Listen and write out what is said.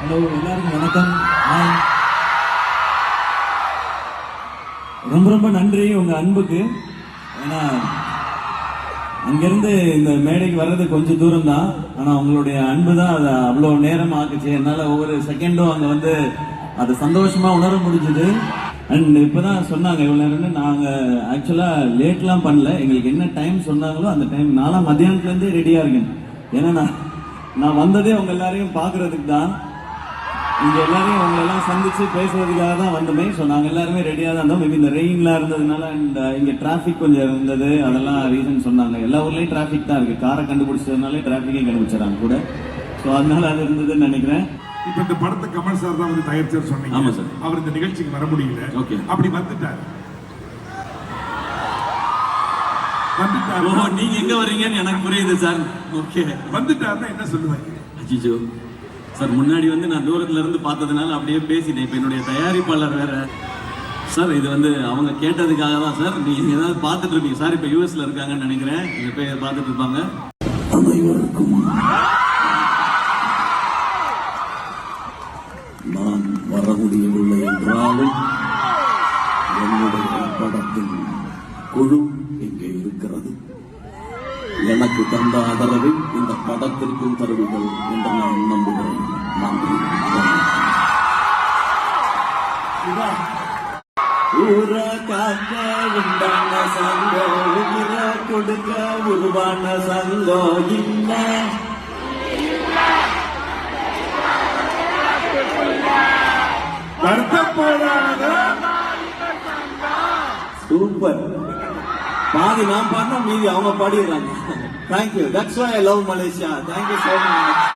Hello, எல்லாருக்கும் வணக்கம். ரொம்ப ரொம்ப நன்றி உங்க அன்புக்கு. ஏன்னா அங்கிருந்து இந்த மேடைக்கு வர்றது கொஞ்சம் தூரம் தான், ஆனா உங்களுடைய அன்பு தான் அதை அவ்வளவு நேரம் ஆக்குச்சு. என்னால ஒவ்வொரு செகண்டும் அங்க வந்து அதை சந்தோஷமா உணர முடிஞ்சது. அண்ட் இப்பதான் சொன்னாங்க இவ்வளவு நேரம்னு. நாங்க ஆக்சுவலா லேட்லாம் பண்ணல, எங்களுக்கு என்ன டைம் சொன்னாங்களோ அந்த டைம். நானும் மத்தியானத்துல இருந்தே ரெடியா இருக்கேன். ஏன்னா நான் வந்ததே உங்க எல்லாரையும் பாக்குறதுக்கு தான், இங்க எல்லாரையும் உங்க எல்லாம் சந்திச்சு பேசுறதுக்காக தான் வந்தோமே. ஸோ நாங்க எல்லாருமே ரெடியா தான் இருந்தோம். மேபி இந்த ரெயின்ல இருந்ததுனால இங்க டிராபிக் கொஞ்சம் இருந்தது, அதெல்லாம் ரீசன் சொன்னாங்க. எல்லா ஊர்லயும் டிராபிக் தான் இருக்கு, காரை கண்டுபிடிச்சதுனாலே டிராபிக்கே கண்டுபிடிச்சாங்க கூட. ஸோ அதனால அது இருந்ததுன்னு நினைக்கிறேன். இப்ப இந்த படத்தை கமல் சார் தான் வந்து தயாரிச்சார் சொன்னீங்க. ஆமா சார். அவர் இந்த நிகழ்ச்சிக்கு வர முடியல. ஓகே, அப்படி வந்துட்டார். நீங்க எங்க வர்றீங்கன்னு எனக்கு புரியுது சார். ஓகே, வந்துட்டாருன்னா என்ன சொல்லுவாங்க? அஜிஜோ சார், முன்னாடி வந்து நான் தூரத்துல இருந்து பார்த்ததுனால அப்படியே பேசிட்டேன். இப்ப என்னுடைய தயாரிப்பாளர் வேற சார். இது வந்து அவங்க கேட்டதுக்காக தான் சார். நீங்க ஏதாவது பார்த்துட்டு இருப்பீங்க சார். இப்ப யூஎஸ்ல இருக்காங்கன்னு நினைக்கிறேன், இங்க போய் பார்த்துட்டு இருப்பாங்க. அனைவருக்கும் நான் வர முடியவில்லை என்றாலும் என்னுடைய படத்தின் குழு இங்கே இருக்கிறது. எனக்கு தந்த ஆதரவை இந்த படத்திற்கும் தருவீர்கள் என்று நான் நம்புகிறேன். நன்றி. ஊர காக்க உண்டான சங்கம், உயிர கொடுக்க உருவான சங்கம் இல்ல. சூப்பர். பாதி நான் பாடினா மீதி அவங்க பாடிடுறாங்க. Thank you. That's why I love Malaysia. Thank you so much.